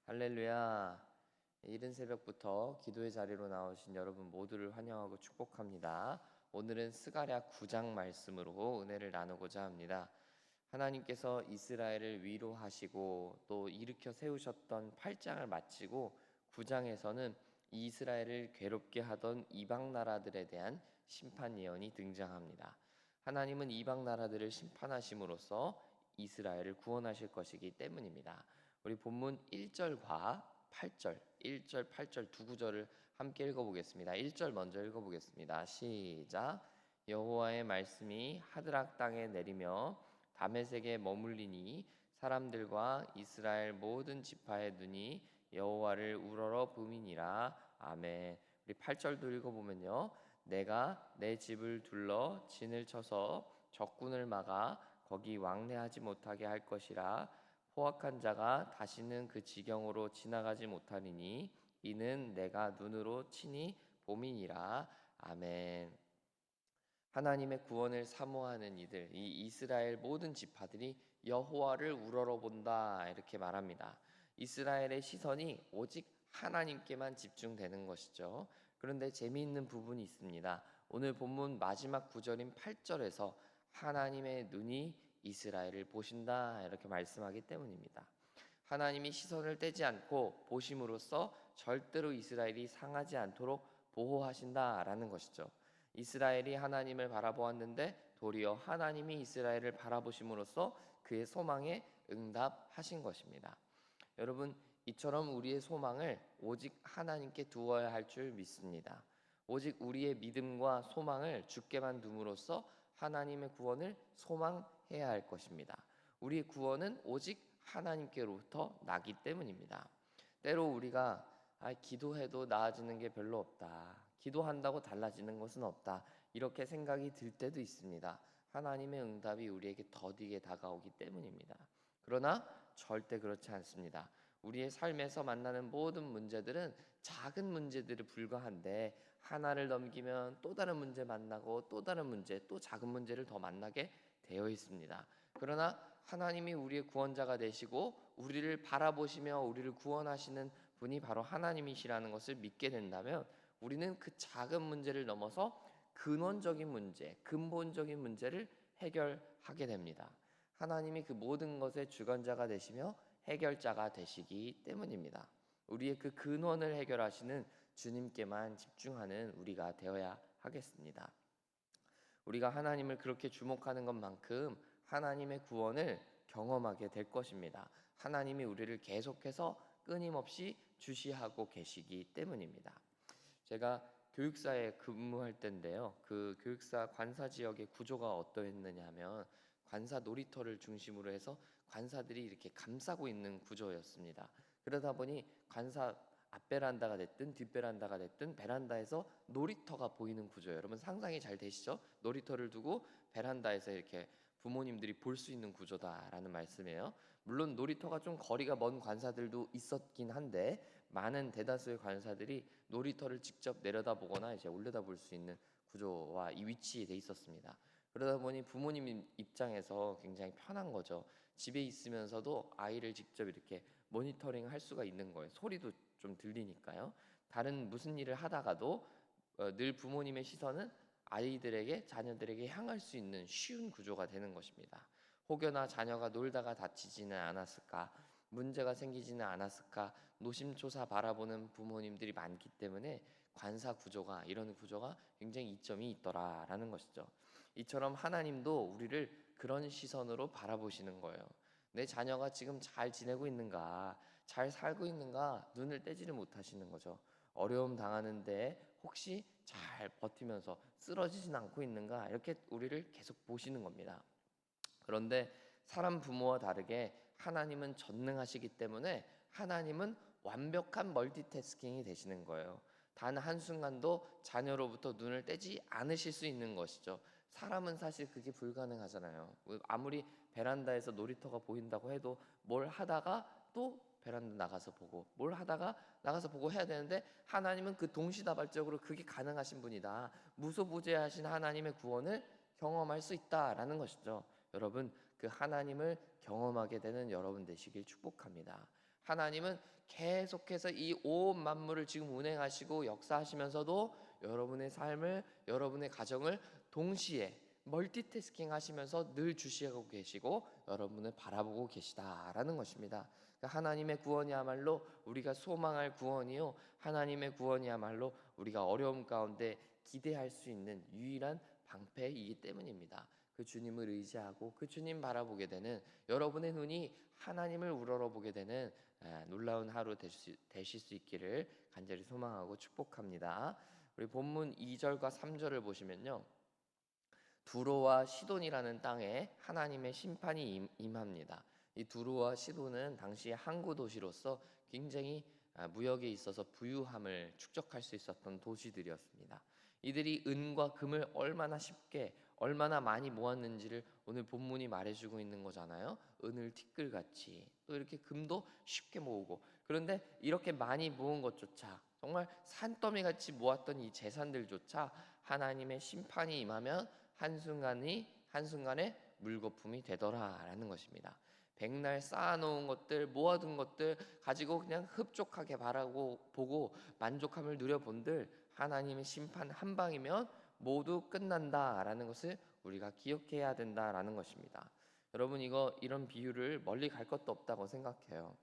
할렐루야. 이른 새벽부터 기도의 자리로 나오신 여러분 모두를 환영하고 축복합니다. 오늘은 스가랴 9장 말씀으로 은혜를 나누고자 합니다. 하나님께서 이스라엘을 위로하시고 또 일으켜 세우셨던 8장을 마치고 9장에서는 이스라엘을 괴롭게 하던 이방 나라들에 대한 심판 예언이 등장합니다. 하나님은 이방 나라들을 심판하심으로써 이스라엘을 구원하실 것이기 때문입니다. 우리 본문 1절과 8절, 1절, 8절 두 구절을 함께 읽어보겠습니다. 1절 먼저 읽어보겠습니다. 시작. 여호와의 말씀이 하드락 땅에 내리며 다메섹에 머물리니 사람들과 이스라엘 모든 지파의 눈이 여호와를 우러러 봄이니라. 아멘. 우리 8절도 읽어보면요. 내가 내 집을 둘러 진을 쳐서 적군을 막아 거기 왕래하지 못하게 할 것이라. 포악한 자가 다시는 그 지경으로 지나가지 못하리니 이는 내가 눈으로 친히 봄이니라. 아멘. 하나님의 구원을 사모하는 이들, 이 이스라엘 모든 지파들이 여호와를 우러러 본다 이렇게 말합니다. 이스라엘의 시선이 오직 하나님께만 집중되는 것이죠. 그런데 재미있는 부분이 있습니다. 오늘 본문 마지막 구절인 8절에서 하나님의 눈이 이스라엘을 보신다 이렇게 말씀하기 때문입니다. 하나님이 시선을 떼지 않고 보심으로써 절대로 이스라엘이 상하지 않도록 보호하신다라는 것이죠. 이스라엘이 하나님을 바라보았는데 도리어 하나님이 이스라엘을 바라보심으로써 그의 소망에 응답하신 것입니다. 여러분, 이처럼 우리의 소망을 오직 하나님께 두어야 할 줄 믿습니다. 오직 우리의 믿음과 소망을 주께만 둠으로써 하나님의 구원을 소망해야 할 것입니다. 우리의 구원은 오직 하나님께로부터 나기 때문입니다. 때로 우리가 기도해도 나아지는 게 별로 없다. 기도한다고 달라지는 것은 없다. 이렇게 생각이 들 때도 있습니다. 하나님의 응답이 우리에게 더디게 다가오기 때문입니다. 그러나 절대 그렇지 않습니다. 우리의 삶에서 만나는 모든 문제들은 작은 문제들에 불과한데 하나를 넘기면 또 다른 문제 만나고 또 다른 문제, 또 작은 문제를 더 만나게 되어 있습니다. 그러나 하나님이 우리의 구원자가 되시고 우리를 바라보시며 우리를 구원하시는 분이 바로 하나님이시라는 것을 믿게 된다면 우리는 그 작은 문제를 넘어서 근원적인 문제, 근본적인 문제를 해결하게 됩니다. 하나님이 그 모든 것의 주관자가 되시며 해결자가 되시기 때문입니다. 우리의 그 근원을 해결하시는 주님께만 집중하는 우리가 되어야 하겠습니다. 우리가 하나님을 그렇게 주목하는 것만큼 하나님의 구원을 경험하게 될 것입니다. 하나님이 우리를 계속해서 끊임없이 주시하고 계시기 때문입니다. 제가 교육사에 근무할 때인데요. 그 교육사 관사 지역의 구조가 어떠했느냐 하면 관사 놀이터를 중심으로 해서 관사들이 이렇게 감싸고 있는 구조였습니다. 그러다 보니 관사 앞베란다가 됐든 뒷베란다가 됐든 베란다에서 놀이터가 보이는 구조예요. 여러분 상상이 잘 되시죠? 놀이터를 두고 베란다에서 이렇게 부모님들이 볼 수 있는 구조다라는 말씀이에요. 물론 놀이터가 좀 거리가 먼 관사들도 있었긴 한데 많은 대다수의 관사들이 놀이터를 직접 내려다보거나 이제 올려다볼 수 있는 구조와 이 위치에 돼 있었습니다. 그러다 보니 부모님 입장에서 굉장히 편한 거죠. 집에 있으면서도 아이를 직접 이렇게 모니터링 할 수가 있는 거예요. 소리도 좀 들리니까요. 다른 무슨 일을 하다가도 늘 부모님의 시선은 아이들에게, 자녀들에게 향할 수 있는 쉬운 구조가 되는 것입니다. 혹여나 자녀가 놀다가 다치지는 않았을까, 문제가 생기지는 않았을까 노심초사 바라보는 부모님들이 많기 때문에 관사 구조가, 이런 구조가 굉장히 이점이 있더라라는 것이죠. 이처럼 하나님도 우리를 그런 시선으로 바라보시는 거예요. 내 자녀가 지금 잘 지내고 있는가, 잘 살고 있는가 눈을 떼지를 못하시는 거죠. 어려움 당하는데 혹시 잘 버티면서 쓰러지진 않고 있는가, 이렇게 우리를 계속 보시는 겁니다. 그런데 사람 부모와 다르게 하나님은 전능하시기 때문에 하나님은 완벽한 멀티태스킹이 되시는 거예요. 단 한순간도 자녀로부터 눈을 떼지 않으실 수 있는 것이죠. 사람은 사실 그게 불가능하잖아요. 아무리 베란다에서 놀이터가 보인다고 해도 뭘 하다가 또 베란다 나가서 보고, 뭘 하다가 나가서 보고 해야 되는데 하나님은 그 동시다발적으로 그게 가능하신 분이다. 무소부재하신 하나님의 구원을 경험할 수 있다라는 것이죠. 여러분, 그 하나님을 경험하게 되는 여러분 되시길 축복합니다. 하나님은 계속해서 이 온 만물을 지금 운행하시고 역사하시면서도 여러분의 삶을, 여러분의 가정을 동시에 멀티태스킹 하시면서 늘 주시하고 계시고 여러분을 바라보고 계시다라는 것입니다. 그러니까 하나님의 구원이야말로 우리가 소망할 구원이요, 하나님의 구원이야말로 우리가 어려움 가운데 기대할 수 있는 유일한 방패이기 때문입니다. 그 주님을 의지하고 그 주님 바라보게 되는, 여러분의 눈이 하나님을 우러러보게 되는 놀라운 하루 되실 수 있기를 간절히 소망하고 축복합니다. 우리 본문 2절과 3절을 보시면요, 두로와 시돈이라는 땅에 하나님의 심판이 임합니다. 이 두로와 시돈은 당시 항구 도시로서 굉장히 무역에 있어서 부유함을 축적할 수 있었던 도시들이었습니다. 이들이 은과 금을 얼마나 쉽게, 얼마나 많이 모았는지를 오늘 본문이 말해주고 있는 거잖아요. 은을 티끌같이, 또 이렇게 금도 쉽게 모으고. 그런데 이렇게 많이 모은 것조차, 정말 산더미같이 모았던 이 재산들조차 하나님의 심판이 임하면 한순간에 물거품이 되더라라는 것입니다. 백날 쌓아놓은 것들, 모아둔 것들 가지고 그냥 흡족하게 바라고 보고 만족함을 누려본들, 하나님의 심판 한 방이면 모두 끝난다라는 것을 우리가 기억해야 된다라는 것입니다. 여러분, 이런 비유를 멀리 갈 것도 없다고 생각해요.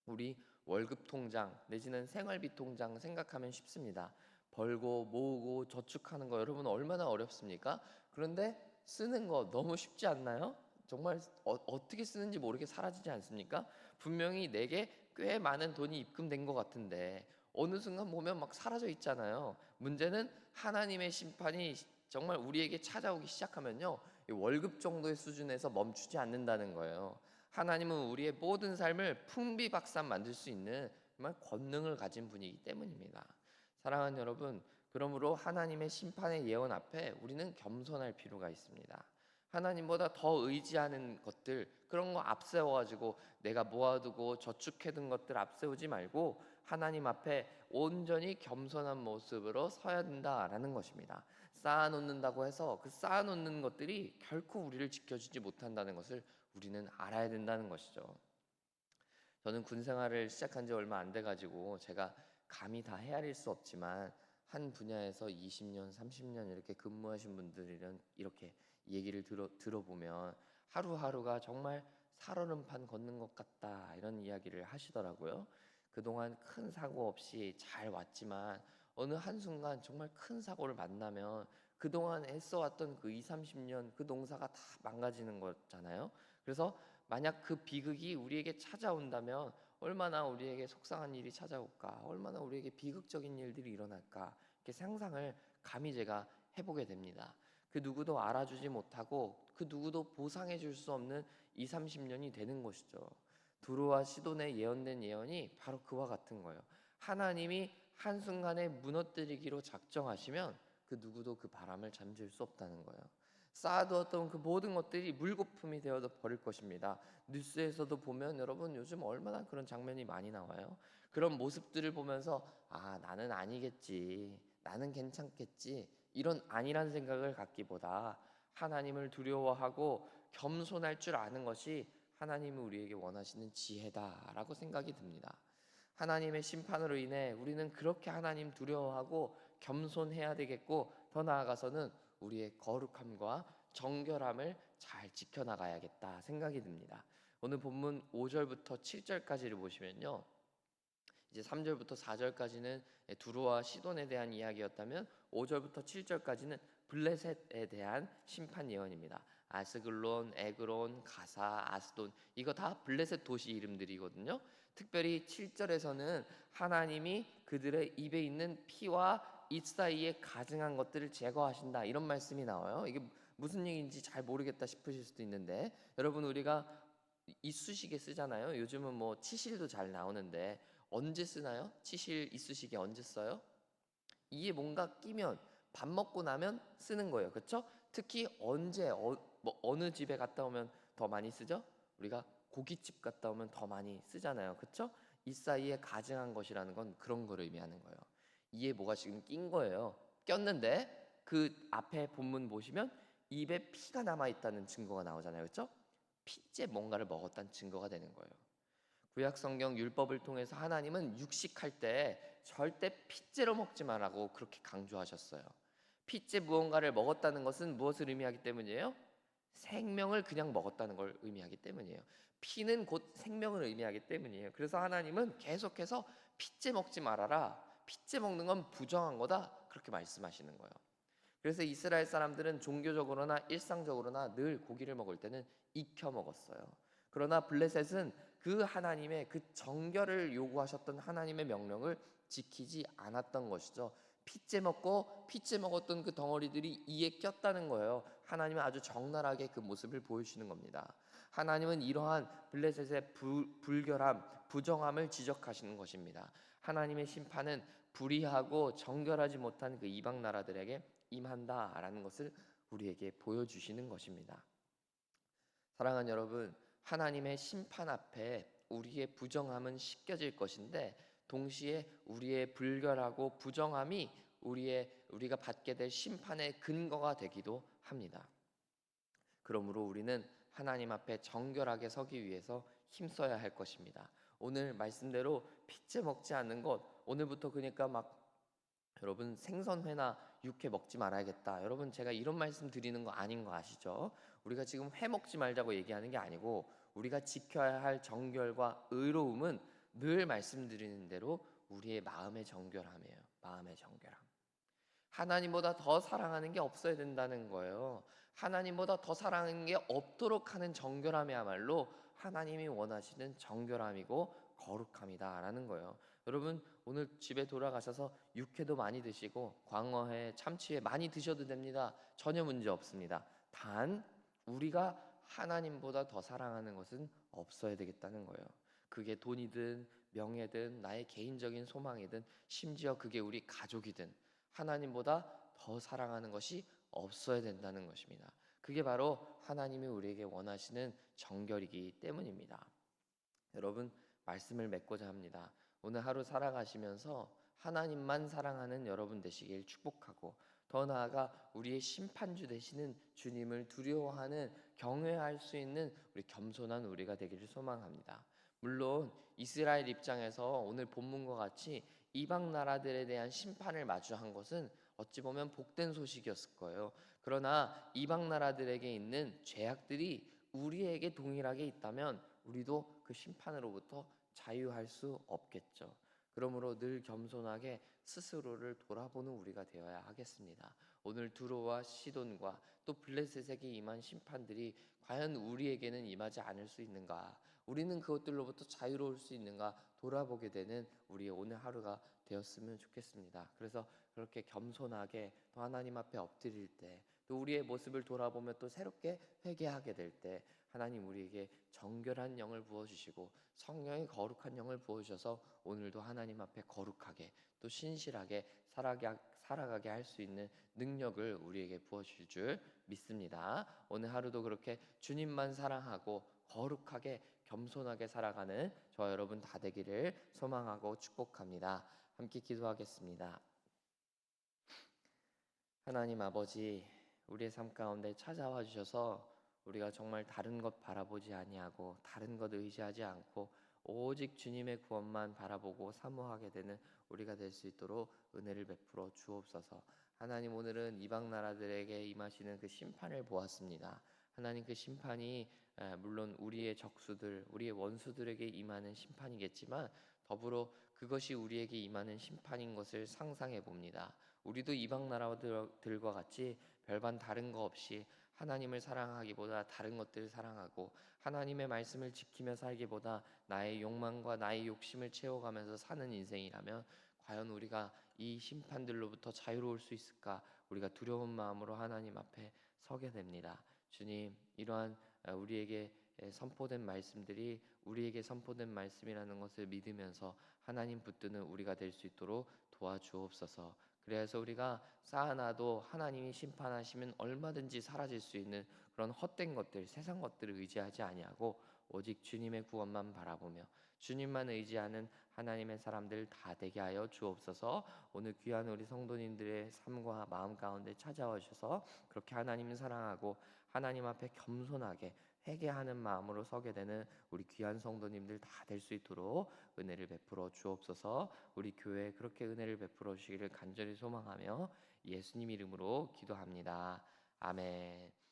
우리 월급 통장 내지는 생활비 통장 생각하면 쉽습니다. 벌고 모으고 저축하는 거 여러분 얼마나 어렵습니까? 그런데 쓰는 거 너무 쉽지 않나요? 정말 어떻게 쓰는지 모르게 사라지지 않습니까? 분명히 내게 꽤 많은 돈이 입금된 것 같은데 어느 순간 보면 막 사라져 있잖아요. 문제는 하나님의 심판이 정말 우리에게 찾아오기 시작하면요, 이 월급 정도의 수준에서 멈추지 않는다는 거예요. 하나님은 우리의 모든 삶을 풍비박산 만들 수 있는 정말 권능을 가진 분이기 때문입니다. 사랑하는 여러분, 그러므로 하나님의 심판의 예언 앞에 우리는 겸손할 필요가 있습니다. 하나님보다 더 의지하는 것들, 그런 거 앞세워가지고 내가 모아두고 저축해둔 것들 앞세우지 말고 하나님 앞에 온전히 겸손한 모습으로 서야 된다라는 것입니다. 쌓아놓는다고 해서 그 쌓아놓는 것들이 결코 우리를 지켜주지 못한다는 것을 우리는 알아야 된다는 것이죠. 저는 군 생활을 시작한 지 얼마 안 돼가지고 제가 감히 다 헤아릴 수 없지만 한 분야에서 20년, 30년 이렇게 근무하신 분들이랑 이렇게 얘기를 들어보면 하루하루가 정말 살얼음판 걷는 것 같다 이런 이야기를 하시더라고요. 그동안 큰 사고 없이 잘 왔지만 어느 한순간 정말 큰 사고를 만나면 그동안 애써왔던 그 20, 30년 그 농사가 다 망가지는 거잖아요. 그래서 만약 그 비극이 우리에게 찾아온다면 얼마나 우리에게 속상한 일이 찾아올까, 얼마나 우리에게 비극적인 일들이 일어날까, 이렇게 상상을 감히 제가 해보게 됩니다. 그 누구도 알아주지 못하고 그 누구도 보상해 줄 수 없는 20, 30년이 되는 것이죠. 두로와 시돈의 예언된 예언이 바로 그와 같은 거예요. 하나님이 한순간에 무너뜨리기로 작정하시면 그 누구도 그 바람을 잠재울 수 없다는 거예요. 쌓아두었던 그 모든 것들이 물거품이 되어 버릴 것입니다. 뉴스에서도 보면 여러분 요즘 얼마나 그런 장면이 많이 나와요. 그런 모습들을 보면서 나는 아니겠지, 나는 괜찮겠지, 이런 아니란 생각을 갖기보다 하나님을 두려워하고 겸손할 줄 아는 것이 하나님이 우리에게 원하시는 지혜다라고 생각이 듭니다. 하나님의 심판으로 인해 우리는 그렇게 하나님 두려워하고 겸손해야 되겠고, 더 나아가서는 우리의 거룩함과 정결함을 잘 지켜나가야겠다 생각이 듭니다. 오늘 본문 5절부터 7절까지를 보시면요, 이제 3절부터 4절까지는 두로와 시돈에 대한 이야기였다면 5절부터 7절까지는 블레셋에 대한 심판 예언입니다. 아스글론, 에그론, 가사, 아스돈, 이거 다 블레셋 도시 이름들이거든요. 특별히 7절에서는 하나님이 그들의 입에 있는 피와 입 사이에 가증한 것들을 제거하신다, 이런 말씀이 나와요. 이게 무슨 얘기인지 잘 모르겠다 싶으실 수도 있는데, 여러분 우리가 이쑤시개 쓰잖아요. 요즘은 뭐 치실도 잘 나오는데 언제 쓰나요? 치실, 이쑤시개 언제 써요? 이에 뭔가 끼면, 밥 먹고 나면 쓰는 거예요. 그렇죠? 특히 언제 어느 집에 갔다 오면 더 많이 쓰죠? 우리가 고깃집 갔다 오면 더 많이 쓰잖아요. 그렇죠? 이 사이에 가증한 것이라는 건 그런 거를 의미하는 거예요. 이에 뭐가 지금 낀 거예요. 꼈는데 그 앞에 본문 보시면 입에 피가 남아 있다는 증거가 나오잖아요. 그렇죠? 피째 뭔가를 먹었다는 증거가 되는 거예요. 구약 성경 율법을 통해서 하나님은 육식할 때 절대 핏째로 먹지 말라고 그렇게 강조하셨어요. 핏째 무언가를 먹었다는 것은 무엇을 의미하기 때문이에요? 생명을 그냥 먹었다는 걸 의미하기 때문이에요. 피는 곧 생명을 의미하기 때문이에요. 그래서 하나님은 계속해서 핏째 먹지 말아라. 핏째 먹는 건 부정한 거다. 그렇게 말씀하시는 거예요. 그래서 이스라엘 사람들은 종교적으로나 일상적으로나 늘 고기를 먹을 때는 익혀 먹었어요. 그러나 블레셋은 그 하나님의 그 정결을 요구하셨던 하나님의 명령을 지키지 않았던 것이죠. 핏째 먹고 핏째 먹었던 그 덩어리들이 이에 꼈다는 거예요. 하나님은 아주 적나라하게 그 모습을 보여주시는 겁니다. 하나님은 이러한 블레셋의 불결함, 부정함을 지적하시는 것입니다. 하나님의 심판은 불의하고 정결하지 못한 그 이방 나라들에게 임한다라는 것을 우리에게 보여주시는 것입니다. 사랑하는 여러분, 하나님의 심판 앞에 우리의 부정함은 씻겨질 것인데 동시에 우리의 불결하고 부정함이 우리가 받게 될 심판의 근거가 되기도 합니다. 그러므로 우리는 하나님 앞에 정결하게 서기 위해서 힘써야 할 것입니다. 오늘 말씀대로 핏째 먹지 않는 것, 오늘부터 그러니까 막 여러분 생선회나 육회 먹지 말아야겠다. 여러분 제가 이런 말씀 드리는 거 아닌 거 아시죠? 우리가 지금 회 먹지 말자고 얘기하는 게 아니고 우리가 지켜야 할 정결과 의로움은 늘 말씀드리는 대로 우리의 마음의 정결함이에요. 마음의 정결함. 하나님보다 더 사랑하는 게 없어야 된다는 거예요. 하나님보다 더 사랑하는 게 없도록 하는 정결함이야말로 하나님이 원하시는 정결함이고 거룩함이다라는 거예요. 여러분 오늘 집에 돌아가셔서 육회도 많이 드시고 광어회, 참치회 많이 드셔도 됩니다. 전혀 문제 없습니다. 단 우리가 하나님보다 더 사랑하는 것은 없어야 되겠다는 거예요. 그게 돈이든 명예든 나의 개인적인 소망이든 심지어 그게 우리 가족이든 하나님보다 더 사랑하는 것이 없어야 된다는 것입니다. 그게 바로 하나님이 우리에게 원하시는 정결이기 때문입니다. 여러분 말씀을 맺고자 합니다. 오늘 하루 살아가시면서 하나님만 사랑하는 여러분 되시길 축복하고 더 나아가 우리의 심판주 되시는 주님을 두려워하는 경외할 수 있는 우리 겸손한 우리가 되기를 소망합니다. 물론 이스라엘 입장에서 오늘 본문과 같이 이방 나라들에 대한 심판을 마주한 것은 어찌 보면 복된 소식이었을 거예요. 그러나 이방 나라들에게 있는 죄악들이 우리에게 동일하게 있다면 우리도 그 심판으로부터 자유할 수 없겠죠. 그러므로 늘 겸손하게 스스로를 돌아보는 우리가 되어야 하겠습니다. 오늘 두로와 시돈과 또 블레셋에게 임한 심판들이 과연 우리에게는 임하지 않을 수 있는가? 우리는 그것들로부터 자유로울 수 있는가 돌아보게 되는 우리의 오늘 하루가 되었으면 좋겠습니다. 그래서 그렇게 겸손하게 또 하나님 앞에 엎드릴 때, 또 우리의 모습을 돌아보며 또 새롭게 회개하게 될 때 하나님 우리에게 정결한 영을 부어주시고 성령의 거룩한 영을 부어주셔서 오늘도 하나님 앞에 거룩하게 또 신실하게 살아가게 할 수 있는 능력을 우리에게 부어주실 줄 믿습니다. 오늘 하루도 그렇게 주님만 사랑하고 거룩하게 겸손하게 살아가는 저와 여러분 다 되기를 소망하고 축복합니다. 함께 기도하겠습니다. 하나님 아버지, 우리의 삶 가운데 찾아와 주셔서 우리가 정말 다른 것 바라보지 아니하고 다른 것 의지하지 않고 오직 주님의 구원만 바라보고 사모하게 되는 우리가 될 수 있도록 은혜를 베풀어 주옵소서. 하나님 오늘은 이방 나라들에게 임하시는 그 심판을 보았습니다. 하나님 그 심판이 물론 우리의 적수들, 우리의 원수들에게 임하는 심판이겠지만 더불어 그것이 우리에게 임하는 심판인 것을 상상해 봅니다. 우리도 이방 나라들과 같이 별반 다른 거 없이 하나님을 사랑하기보다 다른 것들을 사랑하고 하나님의 말씀을 지키며 살기보다 나의 욕망과 나의 욕심을 채워가면서 사는 인생이라면 과연 우리가 이 심판들로부터 자유로울 수 있을까? 우리가 두려운 마음으로 하나님 앞에 서게 됩니다. 주님, 이러한 우리에게 선포된 말씀들이 우리에게 선포된 말씀이라는 것을 믿으면서 하나님 붙드는 우리가 될 수 있도록 도와주옵소서. 그래서 우리가 쌓아놔도 하나님이 심판하시면 얼마든지 사라질 수 있는 그런 헛된 것들, 세상 것들을 의지하지 아니하고 오직 주님의 구원만 바라보며 주님만 의지하는 하나님의 사람들 다 되게 하여 주옵소서. 오늘 귀한 우리 성도님들의 삶과 마음 가운데 찾아와 주셔서 그렇게 하나님을 사랑하고 하나님 앞에 겸손하게 회개하는 마음으로 서게 되는 우리 귀한 성도님들 다 될 수 있도록 은혜를 베풀어 주옵소서. 우리 교회에 그렇게 은혜를 베풀어 주시기를 간절히 소망하며 예수님 이름으로 기도합니다. 아멘.